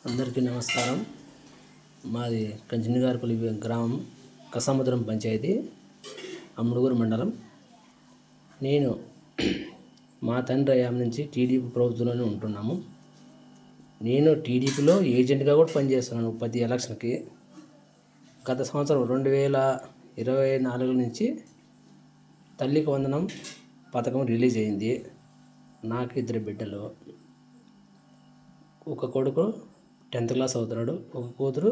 అందరికీ నమస్కారం. మాది కంచినగారిపల్లి గ్రామం, కసముద్రం పంచాయతీ, అమ్ముడుగూరు మండలం. నేను మా తండ్రి హయాం నుంచి టీడీపీ ప్రభుత్వంలోనే ఉంటున్నాము. నేను టీడీపీలో ఏజెంట్గా కూడా పనిచేస్తున్నాను ప్రతి ఎలక్షన్కి. గత సంవత్సరం 2024 నుంచి తల్లికి వందనం పథకం రిలీజ్ అయింది. నాకు 2 బిడ్డలు, ఒక కొడుకు 10th క్లాస్ అవుతున్నాడు, ఒక కూతురు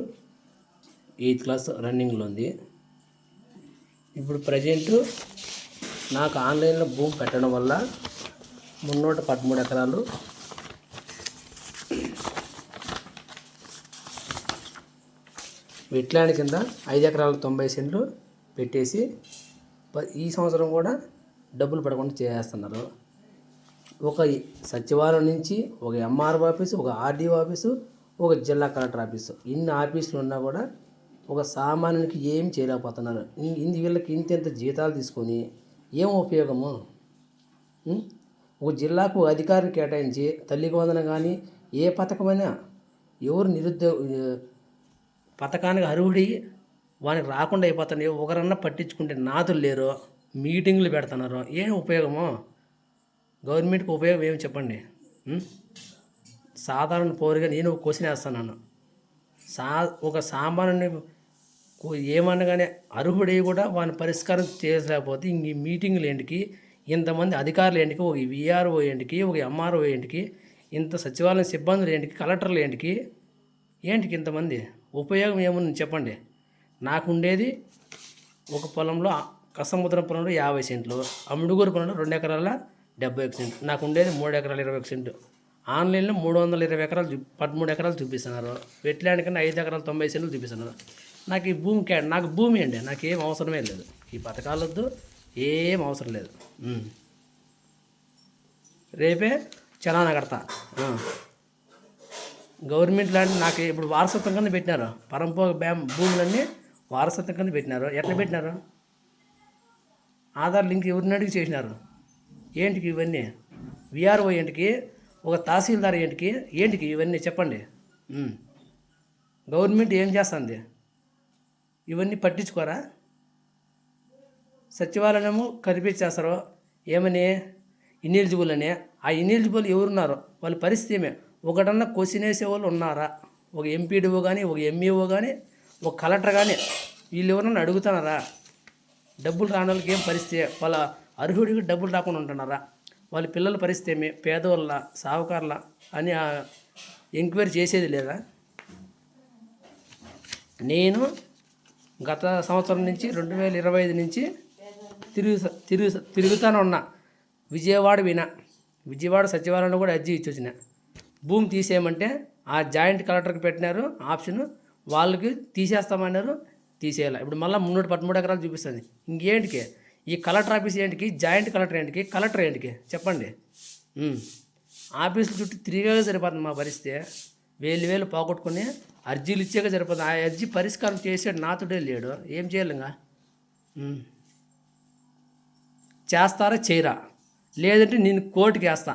8th క్లాస్ రన్నింగ్లో ఉంది. ఇప్పుడు ప్రజెంటు నాకు ఆన్లైన్లో భూమి పెట్టడం వల్ల 313 ఎకరాలు వెట్లాండ్ కింద 5 ఎకరాలకు 90 సెంట్లు పెట్టేసి ఈ సంవత్సరం కూడా డబ్బులు పడకుండా చేస్తున్నారు. ఒక సచివాలయం నుంచి ఒక ఎంఆర్ఓ ఆఫీసు, ఒక ఆర్డీఓ ఆఫీసు, ఒక జిల్లా కలెక్టర్ ఆఫీసు, ఇన్ని ఆఫీసులు ఉన్నా కూడా ఒక సామాన్యునికి ఏం చేయలేకపోతున్నారు. వీళ్ళకి ఇంత జీతాలు తీసుకొని ఏం ఉపయోగము? ఒక జిల్లాకు అధికారులు కేటాయించి తల్లికి వందనం కానీ ఏ పథకమైనా ఎవరు పథకానికి అర్హుడి వానికి రాకుండా అయిపోతున్నాయి. ఒకరన్నా పట్టించుకుంటే నాతులు లేరు, మీటింగ్లు పెడుతున్నారు. ఏం ఉపయోగము? గవర్నమెంట్కి ఉపయోగం ఏమి చెప్పండి? సాధారణ పౌరుగా నేను ఒక క్వశ్చన్ వేస్తున్నాను. ఒక సామాన్యుని ఏమన్నా కానీ అర్హుడై కూడా వాని పరిష్కారం చేయలేకపోతే ఇంక ఈ మీటింగ్లు ఏంటికి? ఇంతమంది అధికారులు ఏంటికి? ఒక విఆర్ఓ ఏంటికి? ఒక ఎంఆర్ఓ ఏంటికి? ఇంత సచివాలయం సిబ్బందులు ఏంటికి? కలెక్టర్లు ఏంటికి? ఇంతమంది ఉపయోగం ఏముంది చెప్పండి? నాకు ఉండేది ఒక పొలంలో, కసముద్రం పొలంలో 50 సెంట్లు, అమ్ముడుగూరు పొలంలో 2 ఎకరాల 71 సెంట్లు. నాకు ఉండేది 3 ఎకరాల 21 సెంటు. ఆన్లైన్లో 320 ఎకరాలు 13 ఎకరాలు చూపిస్తున్నారు. వెట్లాండ్ కన్నా 5 ఎకరాల 90 సెంట్లు చూపిస్తున్నారు. నాకు ఈ భూమి నాకు భూమి అండి, నాకేం అవసరమే లేదు. ఈ పథకాలు వద్దు, ఏం అవసరం లేదు. రేపే చలానా కడతా. గవర్నమెంట్ ల్యాండ్ నాకు ఇప్పుడు వారసత్వం కింద పెట్టినారు. పరంపో భూములన్నీ వారసత్వం కింద పెట్టినారు. ఎట్లా పెట్టినారు? ఆధార్ లింక్ ఎవరిని అడిగి చేసినారు? ఏంటికి ఇవన్నీ? విఆర్ఓ ఏంటికి? ఒక తహసీల్దార్ ఏంటికి ఇవన్నీ చెప్పండి? గవర్నమెంట్ ఏం చేస్తుంది? ఇవన్నీ పట్టించుకోరా? సచివాలయము కనిపించేస్తారు ఏమని? ఇన్ఎలిజిబుల్ అని. ఆ ఇన్ఎలిజిబుల్ ఎవరున్నారో వాళ్ళ పరిస్థితి ఏమే? ఒకటన్నా క్వశ్చన్ వేసే వాళ్ళు ఉన్నారా? ఒక ఎంపీడీఓ కానీ, ఒక ఎంఈఓ కానీ, ఒక కలెక్టర్ కానీ వీళ్ళు ఎవరన్నా అడుగుతున్నారా? డబ్బులు రాని వాళ్ళకి ఏం పరిస్థితి? వాళ్ళ అర్హుడికి డబ్బులు రాకుండా ఉంటున్నారా? వాళ్ళ పిల్లల పరిస్థితి ఏమి? పేదవాళ్ళ, సావుకారుల అని ఎంక్వైరీ చేసేది లేదా? నేను గత సంవత్సరం నుంచి 2025 నుంచి తిరుగుతానే ఉన్నా. విజయవాడ సచివాలయంలో కూడా అర్జీ ఇచ్చి వచ్చిన. భూమి తీసేయమంటే ఆ జాయింట్ కలెక్టర్కి పెట్టినారు ఆప్షన్, వాళ్ళకి తీసేస్తామన్నారు, తీసేయాలి. ఇప్పుడు మళ్ళీ 313 ఎకరాలు చూపిస్తుంది. ఇంకేంటికి? ఈ కలెక్టర్ ఆఫీస్ ఏంటికి? జాయింట్ కలెక్టర్ ఏంటికి? కలెక్టర్ ఏంటికి చెప్పండి? ఆఫీసుల చుట్టూ తిరిగాక సరిపోతుంది మా పరిస్థితి. వేలు పోగొట్టుకుని అర్జీలు ఇచ్చాక సరిపోతుంది. ఆ అర్జీ పరిష్కారం చేసాడు నాతుడే లేడు. ఏం చేయాలి? ఇంకా చేస్తారా చేయరా? లేదంటే నేను కోర్టుకి వేస్తా.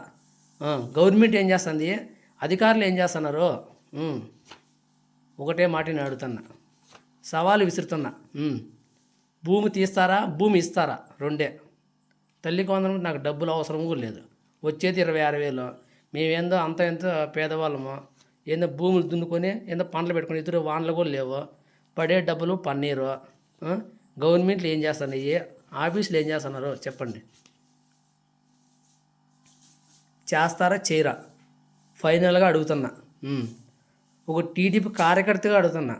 గవర్నమెంట్ ఏం చేస్తుంది? అధికారులు ఏం చేస్తున్నారు? ఒకటే మాట నేను అడుగుతున్నా, సవాలు విసురుతున్నా. భూమి తీస్తారా, భూమి ఇస్తారా? 2. తల్లికి వందనం నాకు డబ్బులు అవసరం కూడా లేదు. వచ్చేది 26,000. మేమేందో అంత ఎంత పేదవాళ్ళము, ఏందో భూములు దున్నుకొని ఏందో పంటలు పెట్టుకుని ఇద్దరు వానలు కూడా లేవు. పడే డబ్బులు పన్నీరు. గవర్నమెంట్లు ఏం చేస్తున్నాయి? ఆఫీసులు ఏం చేస్తున్నారు చెప్పండి? చేస్తారా చేయరా? ఫైనల్గా అడుగుతున్నా. ఒక టీడీపీ కార్యకర్తగా అడుగుతున్నా.